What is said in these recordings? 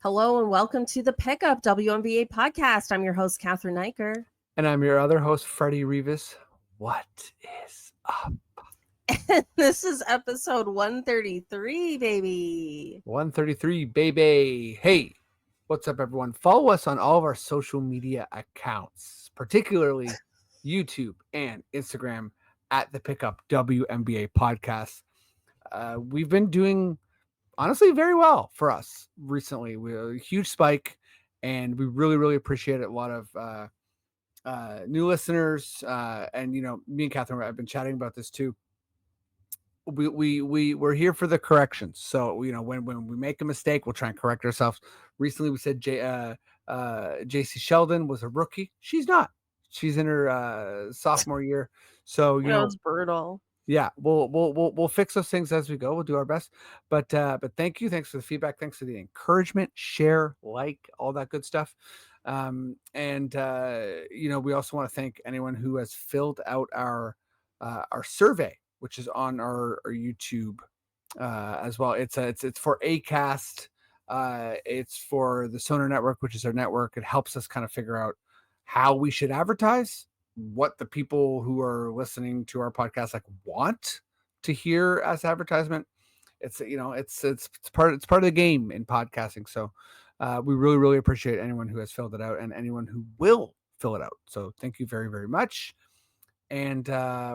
Hello and welcome to the Pickup WNBA podcast. I'm your host, Catherine Niker. And I'm your other host, Freddie Rivas. What is up? And this is episode 133, baby. 133, baby. Hey, what's up, everyone? Follow us on all of our social media accounts, particularly YouTube and Instagram at the Pickup WNBA podcast. We've been doing, honestly, very well for us recently. We had a huge spike, and we really appreciate it. A lot of new listeners, and me and Catherine, I've been chatting about this too. We're here for the corrections. So when we make a mistake, we'll try and correct ourselves. Recently, we said JC Sheldon was a rookie. She's not. She's in her sophomore year. So That was brutal. yeah, we'll fix those things as we go. We'll do our best. But thank you. Thanks for the feedback. Thanks for the encouragement. Share, like, all that good stuff. And we also want to thank anyone who has filled out our survey, which is on our YouTube as well. It's for Acast. It's for the Sonar Network, which is our network. It helps us kind of figure out how we should advertise, what the people who are listening to our podcast want to hear as advertisement. It's part of the game in podcasting. So we really appreciate anyone who has filled it out and anyone who will fill it out. So thank you very much. And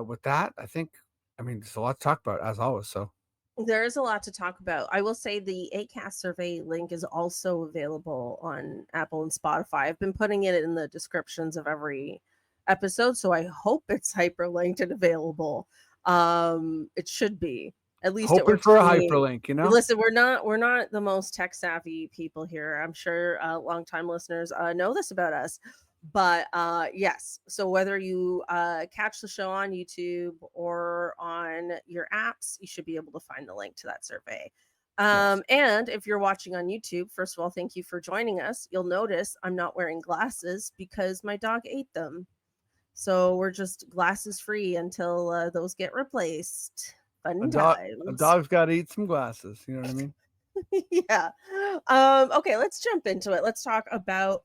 with that, there's a lot to talk about as always. So There is a lot to talk about. I will say the Acast survey link is also available on Apple and Spotify. I've been putting it in the descriptions of every episode, so I hope it's hyperlinked and available. It should be. At least it hoping works for a me. hyperlink, Listen, we're not the most tech savvy people here. I'm sure longtime listeners know this about us. But yes, so whether you catch the show on YouTube or on your apps, you should be able to find the link to that survey. Yes. And if you're watching on YouTube, first of all, thank you for joining us. You'll notice I'm not wearing glasses because my dog ate them. So we're just glasses free until those get replaced. Fun times. A dog's got to eat some glasses. You know what I mean? Yeah. Okay, let's jump into it. Let's talk about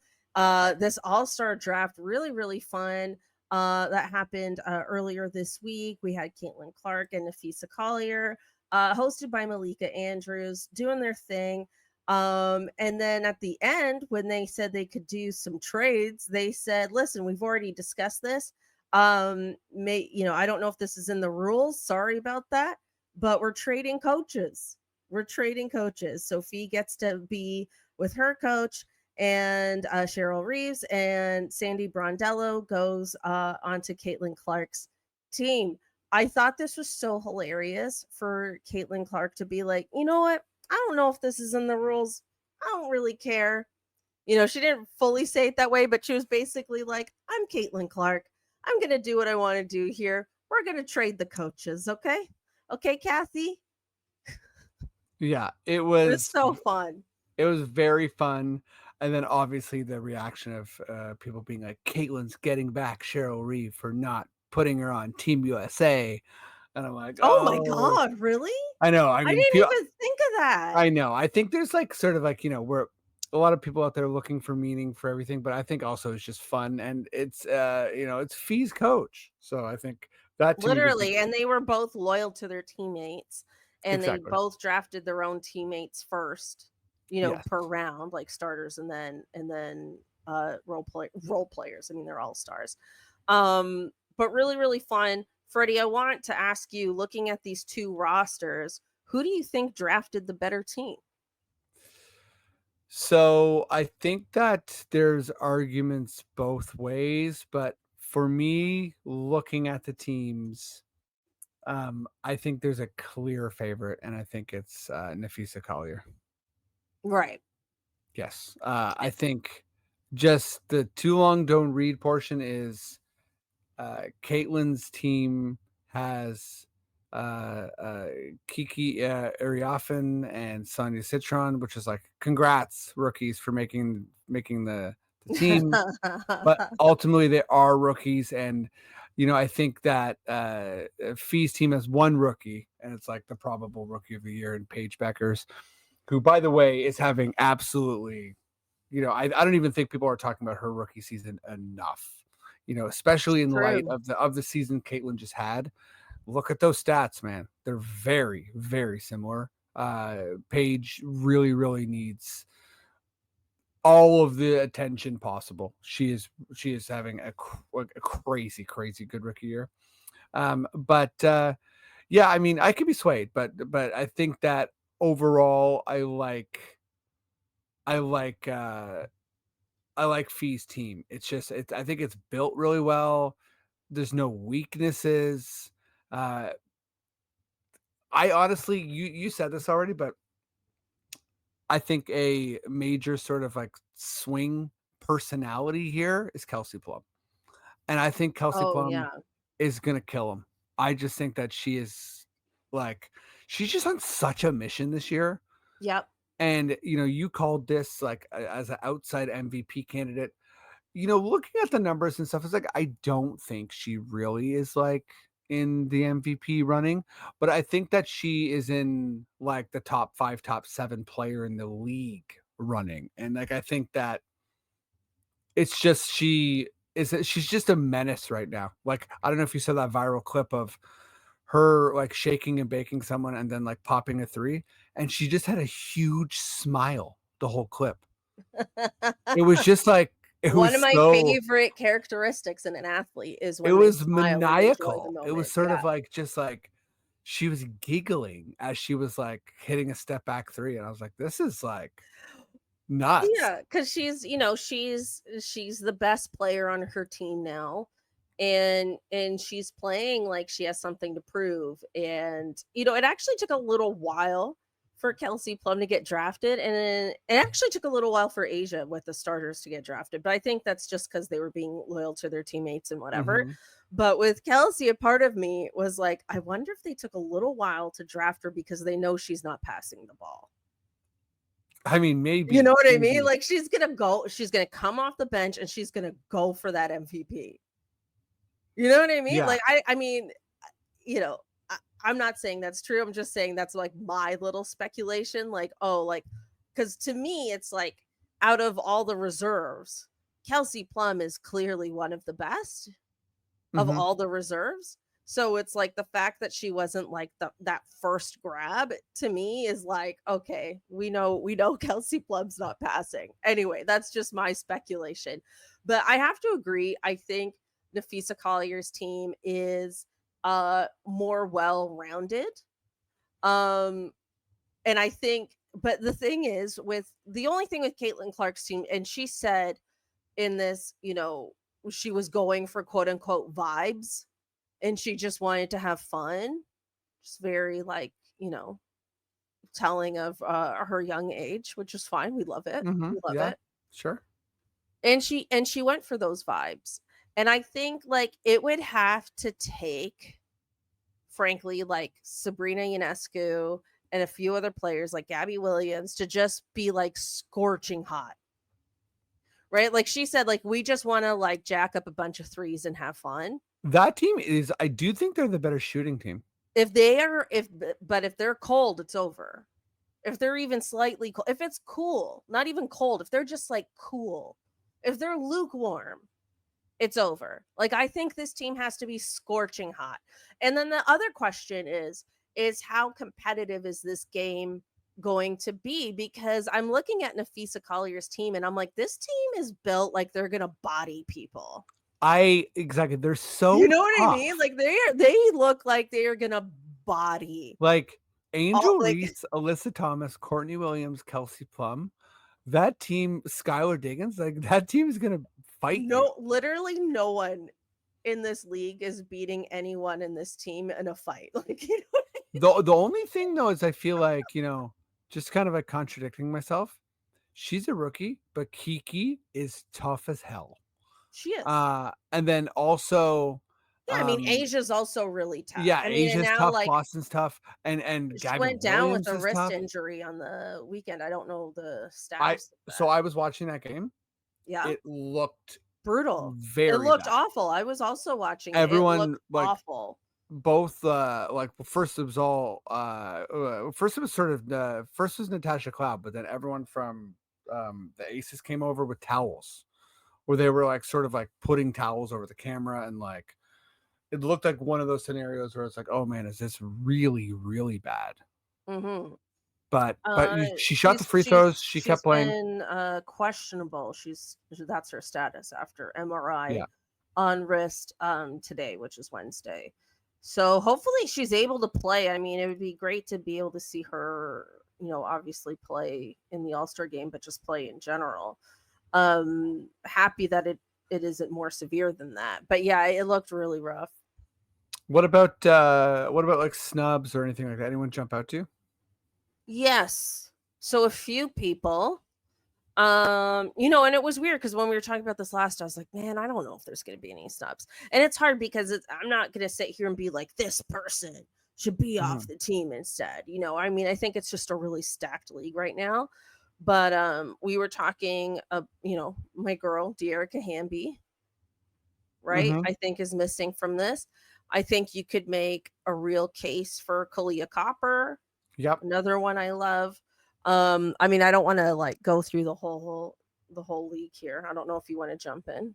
this all-star draft. Really fun. That happened earlier this week. We had Caitlin Clark and Nafisa Collier, hosted by Malika Andrews, doing their thing. And then at the end, when they said they could do some trades, they said, listen, we've already discussed this. I don't know if this is in the rules. Sorry about that. But we're trading coaches. Sophie gets to be with her coach, and Cheryl Reeves and Sandy Brondello goes onto Caitlin Clark's team. I thought this was so hilarious for Caitlin Clark to be like, you know what? I don't know if this is in the rules. I don't really care. She didn't fully say it that way, but she was basically like, I'm Caitlin Clark. I'm going to do what I want to do here. We're going to trade the coaches. Okay. Okay, Kathy. Yeah, It was so fun. It was very fun. And then obviously the reaction of people being like, Caitlin's getting back Cheryl Reeve for not putting her on Team USA. And I'm like, oh my God, really? I know. I didn't even think of that. I know. I think there's we're a lot of people out there looking for meaning for everything, but I think also it's just fun, and it's it's Fee's coach. So I think that literally, and they were both loyal to their teammates, and exactly. they both drafted their own teammates first, per round, like starters, and then role players. I mean, they're all stars. But really fun. Freddie, I want to ask you, looking at these two rosters, who do you think drafted the better team? So I think that there's arguments both ways, but for me, looking at the teams, I think there's a clear favorite, and I think it's Nafisa Collier. Right. Yes. I think just the too long don't read portion is Caitlin's team has Kiki Ariafin and Sonia Citron, which is like, congrats rookies for making the team. But ultimately they are rookies, and I think that Fee's team has one rookie, and it's like the probable rookie of the year in Paige Beckers. who, by the way, is having absolutely, I don't even think people are talking about her rookie season enough. It's Especially in light true. of the season Caitlin just had. Look at those stats, man. They're very, very similar. Paige really, really needs all of the attention possible. She is having a crazy, crazy good rookie year. But yeah, I mean, I could be swayed, but I think that overall, I like I like Fee's team. I think it's built really well. There's no weaknesses. Uh, I honestly, you said this already, but I think a major sort of like swing personality here is Kelsey Plum. And I think Kelsey Oh, Plum yeah. is gonna kill him. I just think that like she's just on such a mission this year. Yep. And you called this like as an outside MVP candidate. Looking at the numbers and stuff, it's like I don't think she really is like in the MVP running, but I think that she is in like the top 5, top 7 player in the league running. And like I think that it's just she's just a menace right now. Like I don't know if you saw that viral clip of her like shaking and baking someone and then like popping a three, and she just had a huge smile the whole clip. It was just like it One of was my so favorite characteristics in an athlete is it when they was smile and enjoy the maniacal. It was moment. sort Yeah. of like just like she was giggling as she was like hitting a step back three, and I was like, "This is like nuts." Yeah, because she's the best player on her team now, and she's playing like she has something to prove. And it actually took a little while for Kelsey Plum to get drafted, and then it actually took a little while for Asia with the starters to get drafted. But I think that's just because they were being loyal to their teammates and whatever. Mhm. But with Kelsey, a part of me was like, I wonder if they took a little while to draft her because they know she's not passing the ball. I mean, You know maybe, what I mean? maybe. Like, she's gonna come off the bench and she's gonna go for that MVP. You know what I mean? Yeah. Like, I mean, you know, I'm not saying that's true. I'm just saying that's like my little speculation. Like, oh, like, because to me, it's like out of all the reserves, Kelsey Plum is clearly one of the best of Mhm. all the reserves. So it's like the fact that she wasn't like that first grab to me is like, okay, we know Kelsey Plum's not passing. Anyway, that's just my speculation. But I have to agree. I think Nafisa Collier's team is more well-rounded. Um and I think but the thing is with the only thing with Caitlin Clark's team, and she said in this, she was going for quote unquote vibes and she just wanted to have fun. Just very like, telling of her young age, which is fine. We love it. Mhm. We love Yeah. it. Sure. And she went for those vibes. And I think like it would have to take, frankly, like Sabrina Ionescu and a few other players like Gabby Williams to just be like scorching hot. Right? Like she said, like we just want to like jack up a bunch of threes and have fun. That team is I do think they're the better shooting team. If they are if but if they're cold, it's over. If they're even slightly cold, if it's cool, not even cold, if they're just like cool, if they're lukewarm, it's over. Like I think this team has to be scorching hot. And then the other question is how competitive is this game going to be? Because I'm looking at Nafisa Collier's team and I'm like, this team is built like they're gonna body people. I exactly. They're You so know what I mean? tough. Like they look like they are gonna body Like all Angel like Reese, Alyssa Thomas, Courtney Williams, Kelsey Plum. That team, Skylar Diggins, like that team is gonna fight you. no, literally no one in this league is beating anyone in this team in a fight. Like, The only thing though is I feel like, just kind of like contradicting myself. She's a rookie, but Kiki is tough as hell. she is. And then also, Yeah, I mean, um, Asia's also really tough. yeah, I mean, and Asia's now tough, like Boston's tough, and she Gabby went down with Williams a is wrist tough. injury on the weekend. I don't know the I status of so that. I was watching that game. Yeah, It looked brutal. It very looked bad. awful. I was also watching it. It Everyone looked like awful. both like first it was all first it was sort of first was Natasha Cloud, but then everyone from the Aces came over with towels where they were like sort of like putting towels over the camera, and like it looked like one of those scenarios where it's like, oh man, is this really really bad? Mhm. But she shot the She's free she's throws. She she's kept playing. been, questionable. That's her status after MRI Yeah. on wrist, today, which is Wednesday. So, hopefully, she's able to play. I mean, it would be great to be able to see her, obviously play in the All-Star game, but just play in general. Happy that it isn't more severe than that. But, yeah, it looked really rough. What about like snubs or anything like that? Anyone jump out to you? Yes. So, a few people. And it was weird because when we were talking about this last, I was like, man, I don't know if there's gonna be any snubs. And it's hard because I'm not gonna sit here and be like, this person should be off Mhm. the team instead. I mean, I think it's just a really stacked league right now. But we were talking my girl, Dearica Hamby, right? Mhm. I think is missing from this. I think you could make a real case for Kalia Copper, Yep. another one I love. I mean, I don't wanna, like, go through the whole league here. I don't know if you wanna jump in.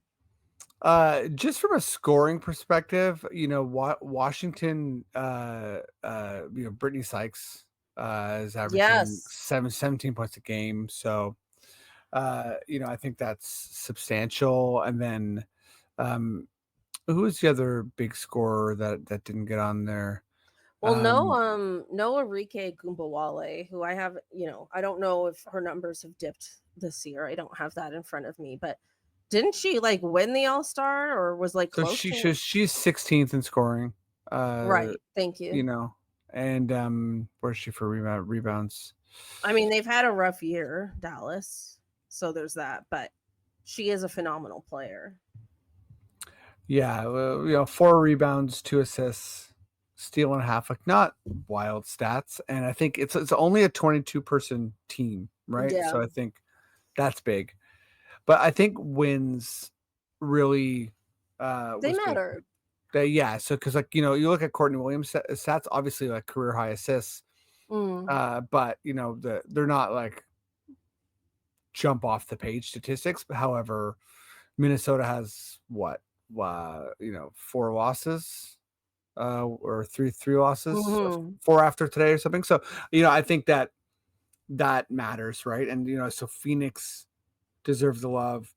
Just from a scoring perspective, Washington, Brittany Sykes is averaging Yes. 17 points a game. So, I think that's substantial. And then, um, who was the other big scorer that didn't get on there? Well, Um, no Enrique Gumbawale, who I don't know if her numbers have dipped this year. I don't have that in front of me, but didn't she, like, win the All-Star or was, like, so close to it? she's 16th in scoring. Uh, Right, thank you you. know, and where's she for rebounds? I mean, they've had a rough year, Dallas, so there's that, but she is a phenomenal player. Yeah, well, 4 rebounds, 2 assists, steal and a half, like, not wild stats, and I think it's only a 22-person team, right? Yeah, So I think that's big. But I think wins really, they was big. matter. Yeah, so because like, you look at Courtney Williams stats, obviously, like, career high assists, Mm. but, they're not, like, jump off the page statistics. However, Minnesota has what? 4 losses? Or three losses, Mhm. 4 after today or something. So, I think that matters, right? And so Phoenix deserves the love,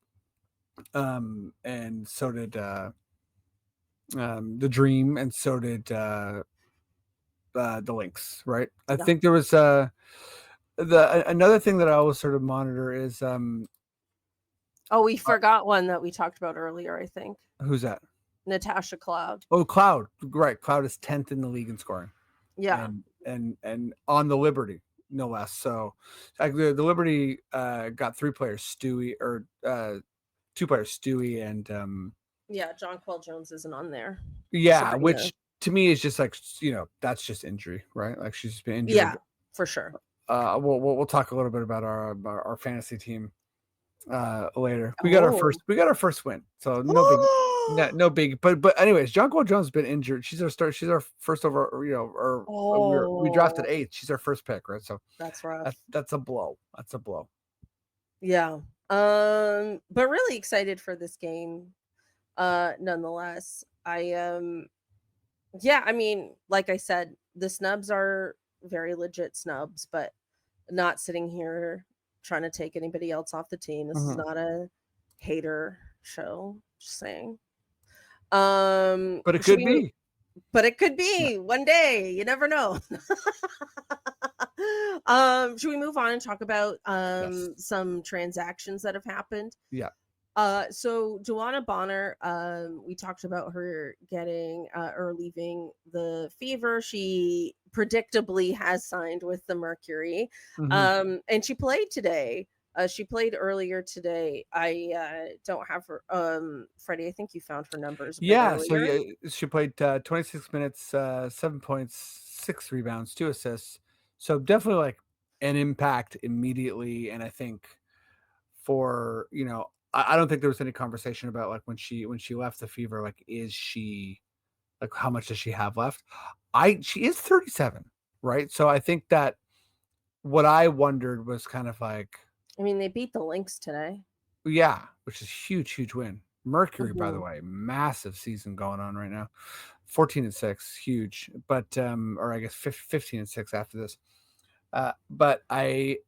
and so did the Dream, and so did the Lynx, right? I Yeah. think there was another thing that I always sort of monitor is Oh, we uh, forgot one that we talked about earlier, I think. who's that? Natasha Cloud. Oh, Cloud, right? Cloud is 10th in the league in scoring. Yeah. And on the Liberty, no less. So, like, the Liberty got 3 players, Stewie, or 2 players, Stewie, and Yeah, Jonquel Jones isn't on there. yeah, Sabrina. which to me is just like, that's just injury, right? Like, she's just been Yeah, injured. for sure. We'll talk a little bit about our fantasy team later. Oh. We got our first win, so no big. But anyways, Jonquel Jones has been injured. She's our first over. Or we drafted Oh, 8th. She's our first pick, right? So that's rough. that's a blow. That's a blow. Yeah. But really excited for this game, nonetheless. Yeah, I mean, like I said, the snubs are very legit snubs, but not sitting here trying to take anybody else off the team. This is Mhm. not a hater show, just saying. But it Should could we move? be. But it could Yeah. be one day, you never know. Should we move on and talk about Yes. some transactions that have happened? Yeah. So DeWanna Bonner, we talked about her getting or leaving the Fever. She predictably has signed with the Mercury, Mhm. and she played today. She played earlier today. I don't have her. Freddie, I think you found her numbers a bit Yeah, so, earlier. yeah, she played, 26 minutes, 7 points, 6 rebounds, 2 assists. So definitely, like, an impact immediately, and I think for, I don't think there was any conversation about, like, when she left the Fever, like, is she Like, how much does she have left? She is 37, right? So I think that what I wondered was kind of like, I mean, they beat the Lynx today. yeah, which is huge, huge win. Mercury, by the Mhm. way, massive season going on right now. 14-6, huge. But or I guess 15-6 after this. But I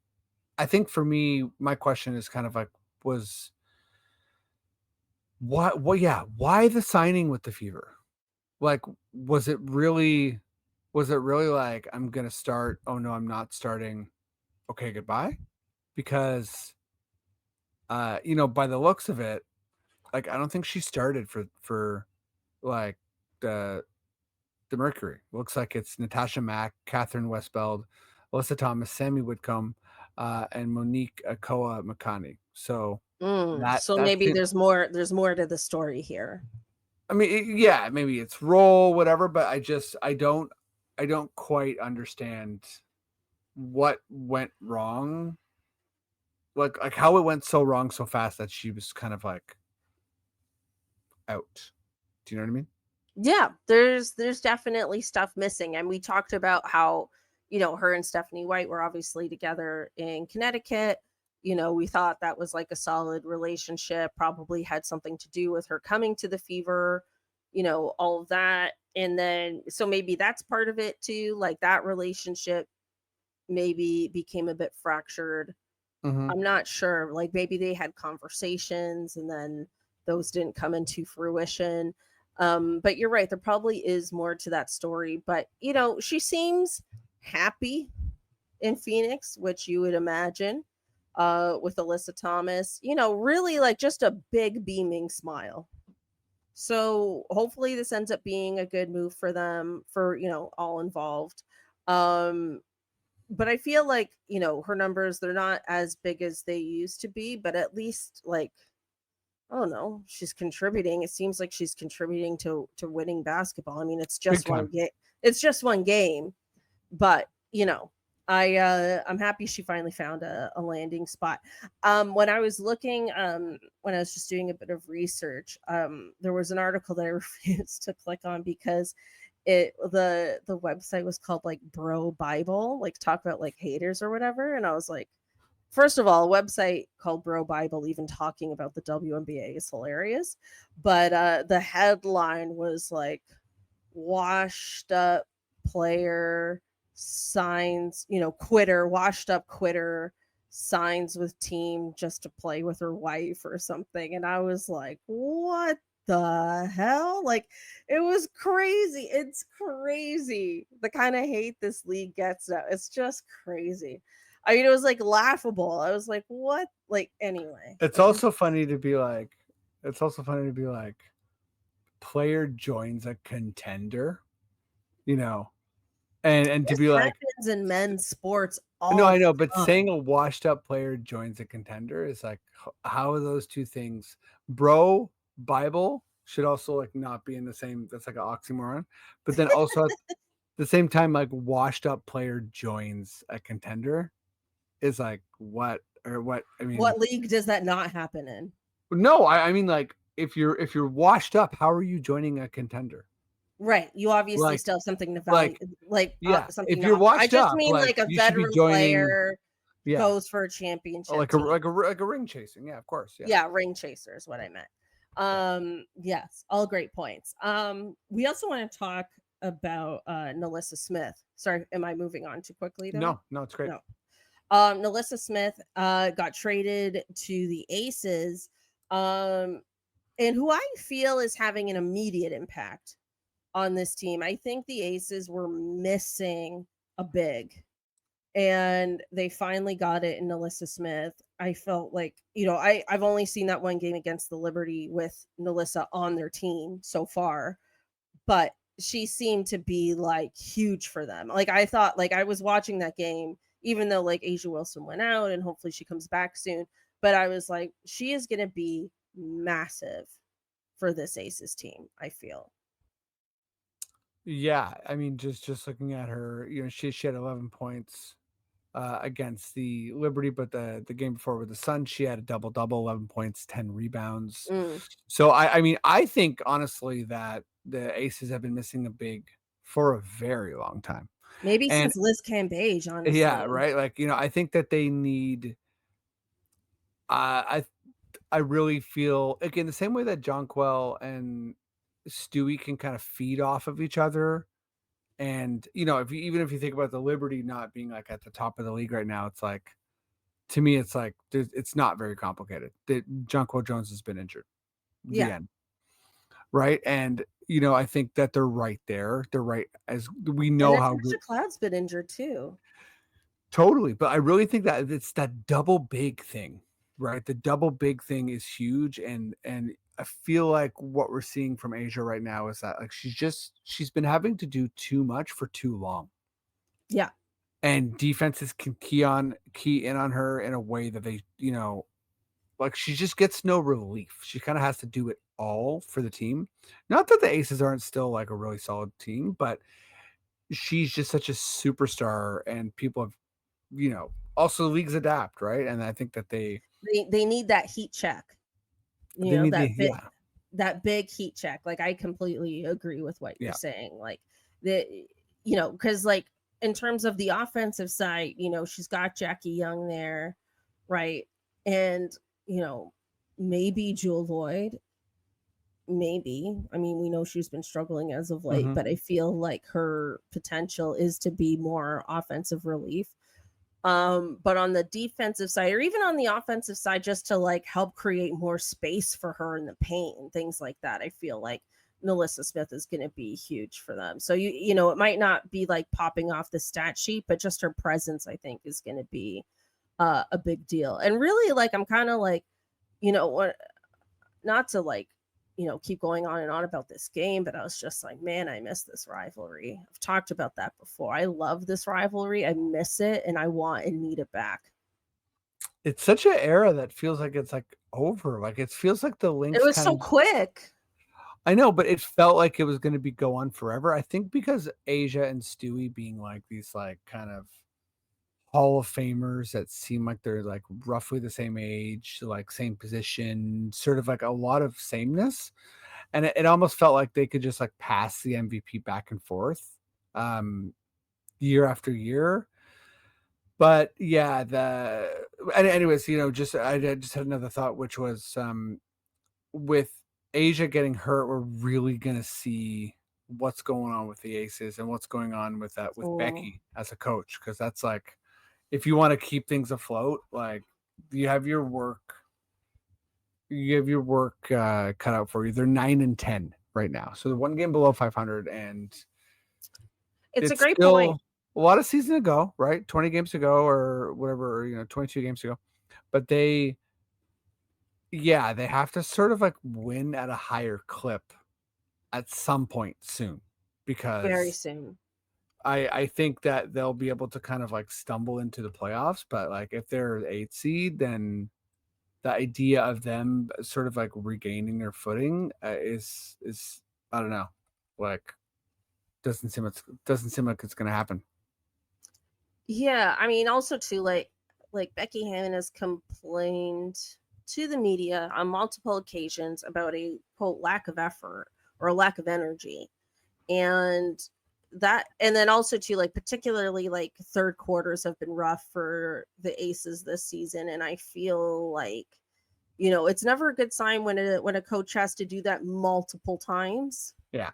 think for me, my question is kind of like, was why well, yeah, why the signing with the Fever? Like, was it really like, I'm gonna start, oh no, I'm not starting. Okay, goodbye? Because by the looks of it, like, I don't think she started for like the the Mercury. Looks like it's Natasha Mack, Catherine Westbeld, Alyssa Thomas, Sammy Whitcomb, and Monique Akoa Makani. So So that maybe seems, there's more to the story here. I mean, yeah, maybe it's role, whatever, but I don't quite understand what went wrong. Like how it went so wrong so fast that she was kind of like out. Do you know what I mean? Yeah, there's definitely stuff missing, and we talked about how, her and Stephanie White were obviously together in Connecticut. We thought that was like a solid relationship, probably had something to do with her coming to the Fever, all of that. And then so maybe that's part of it too, like that relationship maybe became a bit fractured. Mhm. I'm not sure. Like maybe they had conversations and then those didn't come into fruition. But you're right. There probably is more to that story. But, she seems happy in Phoenix, which you would imagine with Alyssa Thomas, really like just a big beaming smile. So hopefully this ends up being a good move for them, for, all involved. Um, but I feel like, her numbers, they're not as big as they used to be, but at least like, I don't know, she's contributing. It seems like she's contributing to winning basketball. I mean, it's Big just one time. game. It's just one game, but I'm happy she finally found a landing spot. When I was looking, when I was just doing a bit of research, there was an article that I refused to click on because the website was called like Bro Bible, like talk about like haters or whatever. And I was like, first of all, a website called Bro Bible even talking about the WNBA is hilarious. But the headline was like washed up player signs, quitter, washed up quitter signs with team just to play with her wife or something. And I was like, what the hell? Like, it was crazy. It's crazy. The kind of hate this league gets now. It's just crazy. I mean, it was like laughable. I was like, what? Like, anyway, It's like this. also funny to be like player joins a contender, you know, and to This be like, happens in men's sports no, all I the know, but saying time. a washed up player joins a contender is like, how are those two things? Bro, Bible should also like not be in the same. That's like an oxymoron. But then also at the same time, like washed up player joins a contender is like what or what? I mean, What league does that not happen in? no, I mean like if you're washed up, how are you joining a contender? Right, you obviously Like still have something to value, like like, yeah, something if to you're offer. I washed just up, mean like like a you should be veteran joining, player yeah, goes for a championship like a team. like a like a ring chasing. Yeah, of course. Yeah. Yeah, ring chaser is what I meant. Yeah. Yes, all great points. We also wanna talk about, NaLyssa Smith. Sorry, am I moving on too quickly though? No, no, it's great. No. NaLyssa Smith, got traded to the Aces, um, and who I feel is having an immediate impact on this team. I think the Aces were missing a big, and they finally got it in Alyssa Smith. I felt like, I've only seen that one game against the Liberty with Nalyssa on their team so far, but she seemed to be like huge for them. Like I thought, like I was watching that game, even though like Asia Wilson went out and hopefully she comes back soon. But I was like, she is gonna be massive for this Aces team, I feel. Yeah, I mean, just looking at her, she had 11 points against the Liberty, but the game before with the Sun, she had a double double, 11 points, 10 rebounds. Mm. So I mean, I think honestly that. the Aces have been missing a big for a very long time. Maybe And since Liz Cambage, yeah, honestly. right? Like, I think that they need I I really feel again the same way that Jonquel and Stewie can kind of feed off of each other. And if you even if you think about the Liberty not being like at the top of the league right now, it's like to me, it's like it's not very complicated. That Jonquel Jones has been injured. The Yeah. end. Right. And I think that they're right there. They're right as we And know how Natasha good. Cloud's been injured too. Totally, but I really think that it's that double big thing, right? The double big thing is huge, and I feel like what we're seeing from Asia right now is that like she's been having to do too much for too long, Yeah. and defenses can key in on her in a way that they, like she just gets no relief. She kind of has to do it all for the team. Not that the Aces aren't still like a really solid team, but she's just such a superstar, and people have also leagues adapt, right? And I think that They need that heat check. they need the yeah, That big heat check. Like I completely agree with what you're yeah. saying. Like the because like in terms of the offensive side, she's got Jackie Young there, right? And you know, maybe Jewel Lloyd, maybe. I mean, we know she's been struggling as of late, Mhm. but I feel like her potential is to be more offensive relief. But on the defensive side, or even on the offensive side, just to like help create more space for her in the paint and things like that, I feel like Melissa Smith is going to be huge for them. So it might not be like popping off the stat sheet, but just her presence, I think, is going to be a big deal. And really, like, I'm kind of like, what not to like keep going on and on about this game, but I was just like, man, I miss this rivalry. I've talked about that before. I love this rivalry. I miss it, and I want and need it back. It's such an era that feels like it's like over. Like it feels like the It links was kind so of quick. I know, but it felt like it was going to be go on forever. I think because Asia and Stewie being like these like kind of Hall of Famers that seem like they're like roughly the same age, like same position, sort of like a lot of sameness. And it almost felt like they could just like pass the MVP back and forth um year after year. But yeah, anyways, just I just had another thought, which was with Asia getting hurt, we're really gonna see what's going on with the Aces and what's going on with that with Mm. Becky as a coach, because that's like if you want to keep things afloat, like you have your work, cut out for you. They're 9-10 right now, so they're one game below 500, and It's a it's great point. still a lot of season to go, right? 20 games to go, or whatever, 22 games to go. But they have to sort of like win at a higher clip at some point soon, Very because soon. I think that they'll be able to kind of like stumble into the playoffs. But like if they're 8 seed, then the idea of them sort of like regaining their footing is I don't know, like doesn't seem like it's gonna happen. Yeah, I mean, also too, like Becky Hammon has complained to the media on multiple occasions about a quote lack of effort or a lack of energy, and and then also too, like particularly like third quarters have been rough for the Aces this season, and I feel like it's never a good sign when a coach has to do that multiple times Yeah,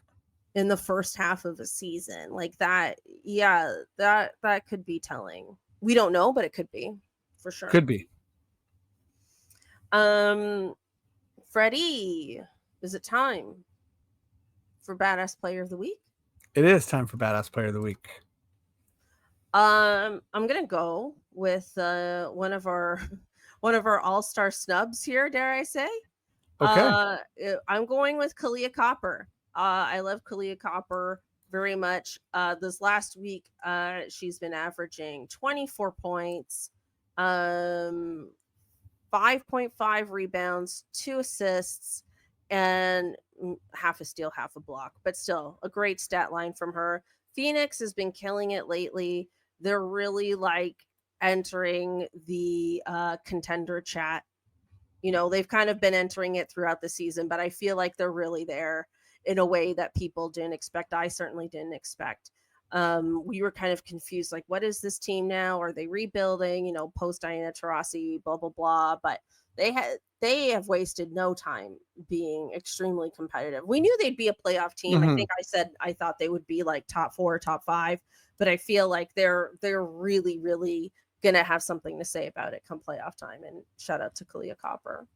in the first half of a season like that. Yeah, that could be telling. We don't know, but it could be for sure. could be. um Freddie, is it time for badass player of the week? It is time for badass player of the week. I'm gonna go with one of our one of our all-star snubs here, dare I say. Okay. I'm going with Kalia Copper. I love Kalia Copper very much. This last week, she's been averaging 24 points, um, 5.5 rebounds, 2 assists, and half a steal, half a block. But still, a great stat line from her. Phoenix has been killing it lately. They're really like entering the contender chat. They've kind of been entering it throughout the season, but I feel like they're really there. in a way that people didn't expect. I certainly didn't expect. We were kind of confused, like, what is this team now? Are they rebuilding? Post Diana Taurasi, blah blah blah. But they have wasted no time being extremely competitive. We knew they'd be a playoff team. I Mhm. think I said I thought they would be like top four, top five, but I feel like they're really, really gonna have something to say about it come playoff time. And shout out to Kalia Copper.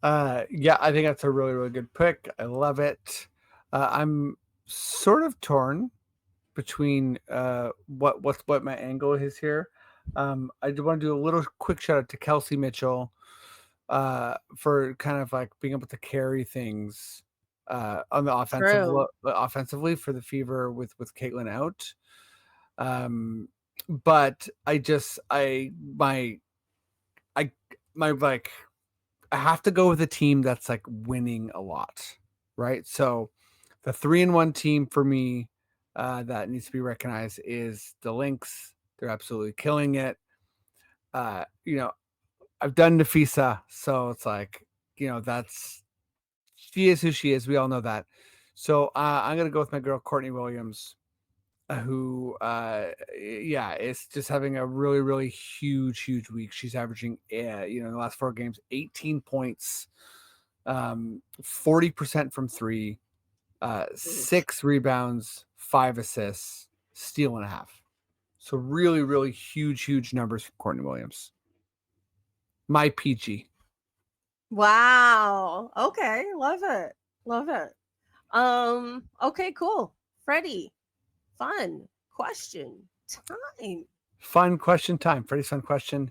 Yeah, I think that's a really, really good pick. I love it. I'm sort of torn between what my angle is here. I do want to do a little quick shout out to Kelsey Mitchell for kind of like being able to carry things on the True. offensively for the Fever with Caitlin out. But I just I my like I have to go with a team that's like winning a lot, right? So the 3-1 team for me that needs to be recognized is the Lynx. They're absolutely killing it. You know, I've done Nafisa, so it's like, that's she is who she is. We all know that. So I'm gonna go with my girl Courtney Williams, who yeah, is just having a really, really huge, huge week. She's averaging in the last 4 games, 18 points, 40% from three, Huge. 6 rebounds, 5 assists, steal and a half. So really, really huge, huge numbers from Courtney Williams. My PG. Wow. Okay. Love it. Love it. Okay, cool. Freddie, fun question time. Fun question time. Freddie's fun question.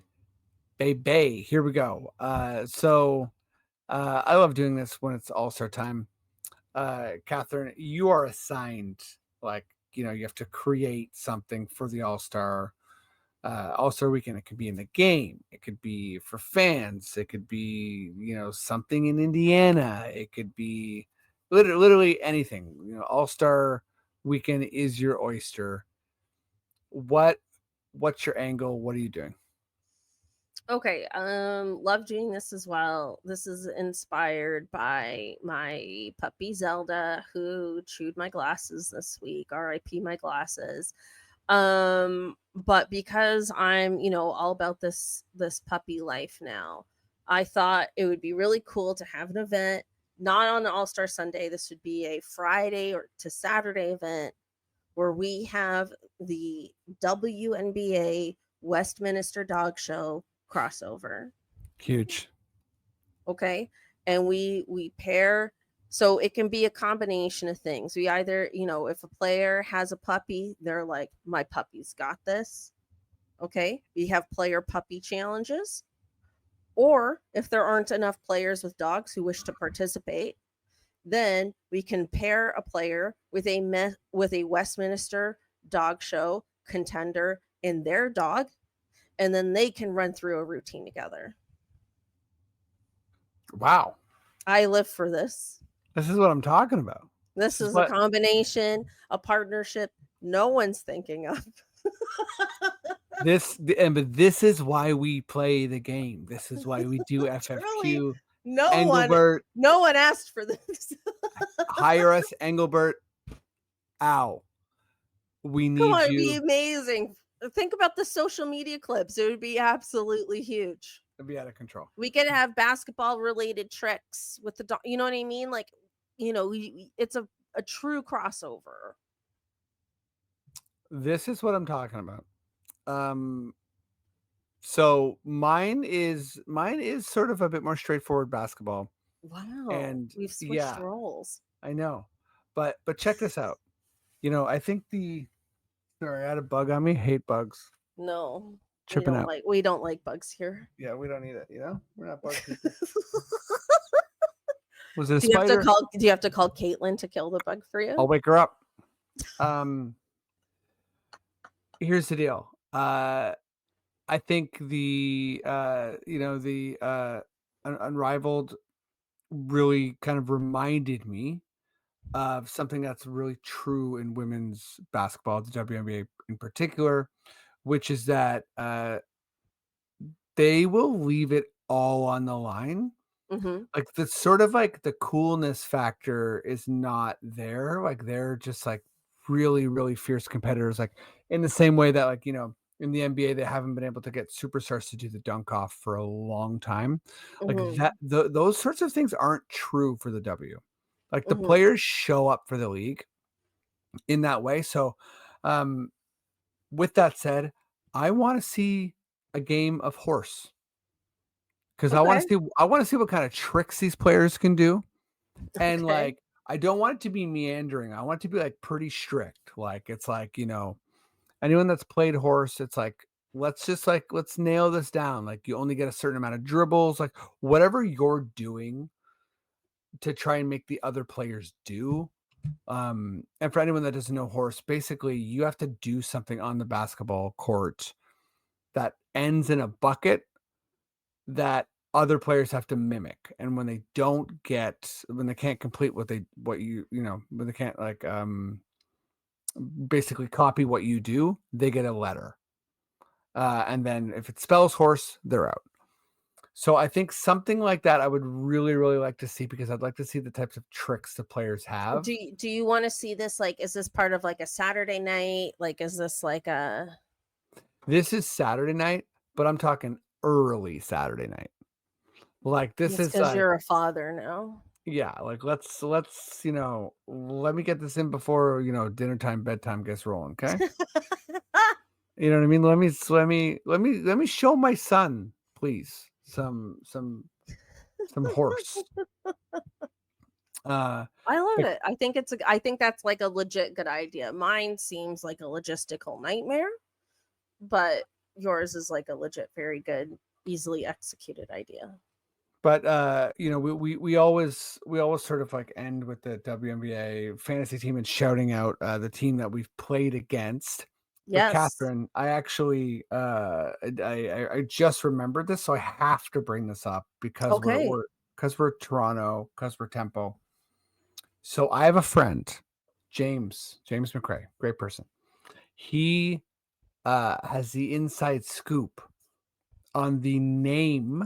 Bay. Here we go. I love doing this when it's All Star time. Catherine, you are assigned, like, you have to create something for the All Star weekend. It could be in the game, it could be for fans, it could be, something in Indiana, it could be literally anything. All-Star weekend is your oyster. What's your angle? What are you doing? Okay, love doing this as well. This is inspired by my puppy Zelda, who chewed my glasses this week. RIP my glasses. But because I'm, all about this puppy life now, I thought it would be really cool to have an event, not on All-Star Sunday. This would be a Friday or to Saturday event where we have the WNBA Westminster Dog Show crossover. Huge. Okay. And we pair, so it can be a combination of things. We either, if a player has a puppy, they're like, my puppy's got this. Okay. We have player puppy challenges. Or if there aren't enough players with dogs who wish to participate, then we can pair a player with a Westminster Dog Show contender and their dog, and then they can run through a routine together. Wow. I live for this. This is what I'm talking about. This This is is a what combination, a partnership no one's thinking of. but this is why we play the game. This is why we do Truly, FFQ. no one, Engelbert, no one asked for this. hire us, Engelbert. Ow. We Come need on, it'd be you. amazing. Think about the social media clips. It would be absolutely huge. It'd be out of control. We could have basketball related tricks with the dog. You know what I mean? Like, it's a true crossover. This is what I'm talking about. So mine is sort of a bit more straightforward basketball. Wow, And we've switched yeah, roles. I know. But check this out. I think the sorry, I had a bug on me. Hate bugs. No, Tripping out. we don't like bugs here. Yeah, we don't need it, We're not bug people. Was it a Do you have to spider? call? Do you have to call Caitlin to kill the bug for I'll you? wake her up. Um, Here's the deal. I think the unrivaled really kind of reminded me of something that's really true in women's basketball, the WNBA in particular, which is that they will leave it all on the line Mhm. Like, the sort of, like, the coolness factor is not there, like, they're just, like, really, really fierce competitors, like, in the same way that, like, in the NBA, they haven't been able to get superstars to do the dunk off for a long time. Like, Mhm. those sorts of things aren't true for the W. Like, the Mhm. players show up for the league in that way, so, um, with that said, I wanna see a game of horse, 'cause Okay. I wanna see what kinda tricks these players can do. And, Okay. like, I don't want it to be meandering. I want it to be, like, pretty strict. Like, it's like, anyone that's played horse, it's like, let's nail this down. Like, you only get a certain amount of dribbles, like, whatever you're doing to try and make the other players do. And for anyone that doesn't know horse, basically, you have to do something on the basketball court that ends in a bucket that other players have to mimic, and when they can't complete when they can't, like, basically copy what you do, they get a letter, and then if it spells horse, they're out. So I think something like that I would really, really like to see, because I'd like to see the types of tricks the players have. Do you wanna see this, like, is this part of, like, a Saturday night? Like, is this like a This is Saturday night, but I'm talking early Saturday night. Like, this it's is because 'cause like, you're a father now? yeah, like, let me get this in before, dinner time, bedtime gets rolling, okay? You know what I mean? Let me show my son, please, some horse. Uh, I love like, it. I think that's, like, a legit good idea. Mine seems like a logistical nightmare, but yours is, like, a legit very good, easily executed idea. but, we always sort of, like, end with the WNBA fantasy team and shouting out, the team that we've played against. But Yes. Catherine, I actually, I just remembered this, so I have to bring this up because we're Okay. we're because 'cause we're Toronto, because 'cause we're Tempo. So I have a friend, James McCrae, great person. He, has the inside scoop on the name,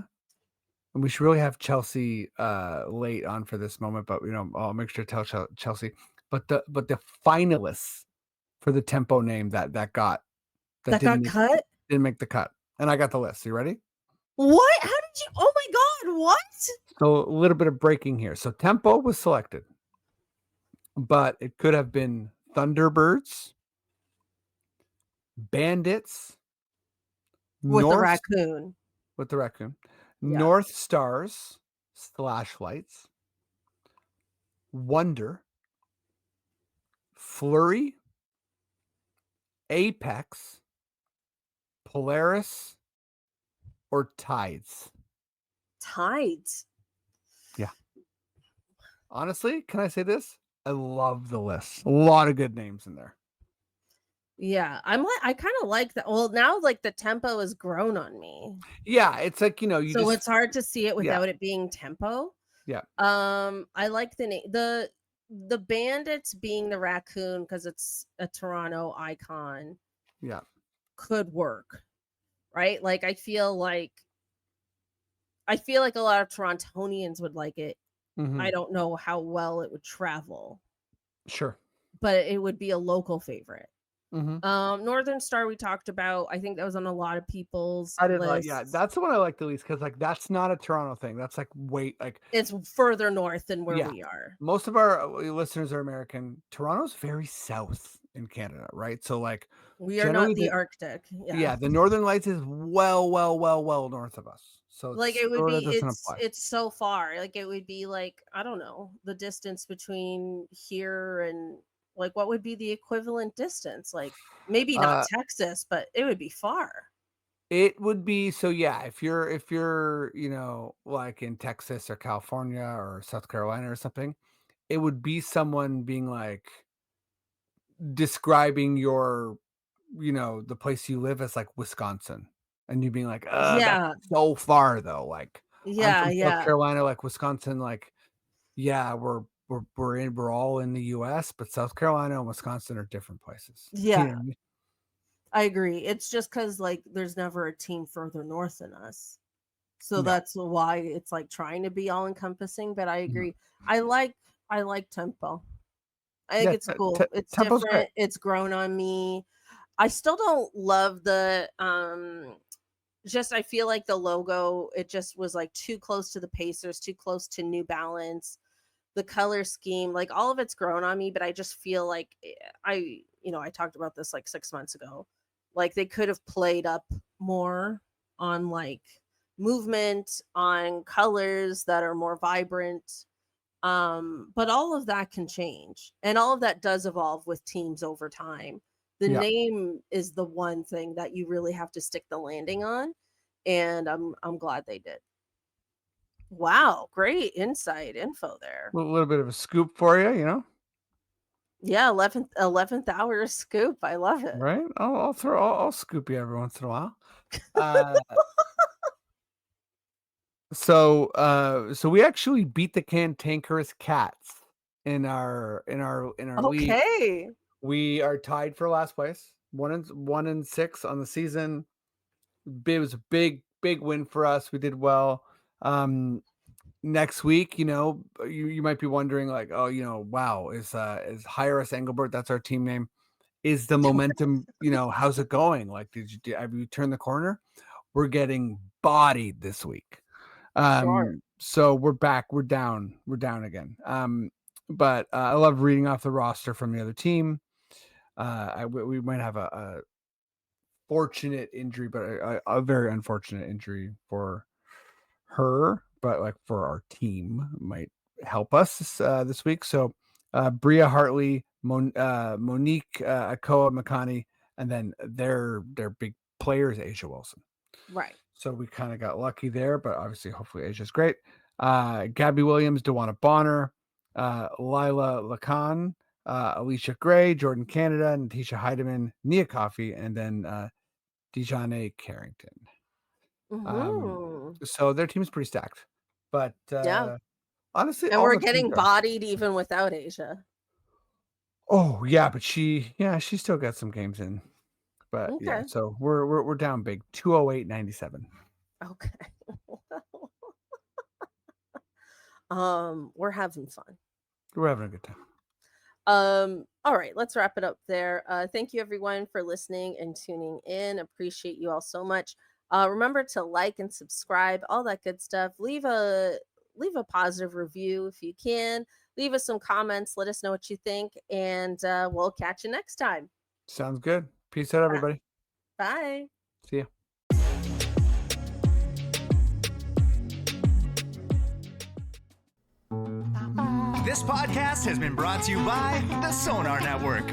and we should really have Chelsea, late on for this moment, but, I'll make sure to tell Chelsea. But the finalists for the Tempo name that That got cut? didn't make the cut, and I got the list. You ready? What? How did you Oh my god, what? So, a little bit of breaking here. So, Tempo was selected, but it could have been Thunderbirds, Bandits, With the North raccoon. with the raccoon, Yeah. North Stars slash lights, Wonder, Flurry, Apex, Polaris, or Tides. Tides. Yeah. Honestly, can I say this? I love the list. A lot of good names in there. Yeah, I kinda like that. Well, now, like, the tempo has grown on me, Yeah, it's like, you so just it's hard to see it yeah, without it being tempo. yeah, I like the bandits being the raccoon because it's a Toronto icon yeah. could work, right? Like, I feel like a lot of Torontonians would like it. I Mhm. don't know how well it would travel, Sure. but it would be a local favorite. Mhm. Northern Star we talked about, I think that was on a lot of people's I didn't like, yeah, lists. that's the one I like the least, because, like, that's not a Toronto thing. That's, like, wait, like, It's further north than where yeah. we are. Most of our, listeners are American. Toronto's very south in Canada, right? So, like, We are generally not the the Arctic, yeah. yeah, the Northern Lights is well, well, well, well north of us. So it Like, it would sorta be doesn't apply. it's so far, like, it would be, like, I don't know, the distance between here and like, what would be the equivalent distance? Like, maybe not Uh, Texas, but it would be far. it would be, so, yeah, if you're, like, in Texas or California or South Carolina or something, it would be someone being like, describing the place you live as, like, Wisconsin, and you being like, that's Yeah, so far though." Like, I'm yeah, from South yeah, Carolina, like, Wisconsin, like, yeah, we're all in the US, but South Carolina and Wisconsin are different places. You know yeah, what I mean? I agree. It's just because like, there's never a team further north than us. So No. that's why it's like trying to be all encompassing. But I Mhm. agree. I like tempo. I think Yeah, it's cool. It's tempo's great. different. It's grown on me. I still don't love the just I feel like the logo, it just was like too close to the Pacers, too close to New Balance. The color scheme, like all of it's grown on me, but I just feel like I talked about this like 6 months ago. Like they could have played up more on like movement, on colors that are more vibrant. But all of that can change, and all of that does evolve with teams over time. The Yeah. name is the one thing that you really have to stick the landing on, and I'm glad they did. Wow, great insight info there. A little bit of a scoop for you, you know? Yeah, 11th hour scoop. I love it. Right? I'll scoop you every once in a while. Uh, so we actually beat the Cantankerous Cats in our league. Okay. We are tied for last place, 1-6 on the season. It was a big win for us. We did well. Next week, you might be wondering like, oh, wow, is Hire Engelbert? That's our team name. Is the momentum, how's it going? Like, have you turned the corner? We're getting bodied this week. Sure. So we're back. We're down again. But I love reading off the roster from the other team. We might have a fortunate injury, but a very unfortunate injury for her, but like for our team might help us this week. So Bria Hartley, Monique Akoa Makani, and then their big players, Asia Wilson. Right. So we kind of got lucky there, but obviously, hopefully, Asia's great. Gabby Williams, DeWanna Bonner, Lila Lacan, Alicia Gray, Jordan Canada, Natisha Heidemann, Nia Coffey, and then Dejane Carrington. Um, Mhm. so their team is pretty stacked. But Yeah. honestly, And all we're the teams getting are. bodied even without Asia. Oh yeah, but she still got some games in. But yeah, Okay. so we're down big, 208.97. Okay. We're having fun. We're having a good time. All right, let's wrap it up there. Thank you everyone for listening and tuning in. Appreciate you all so much. Remember to like and subscribe, all that good stuff. Leave a positive review if you can. Leave us some comments. Let us know what you think, and we'll catch you next time. Sounds good. Peace out, everybody. Bye. See ya. This podcast has been brought to you by the Sonar Network.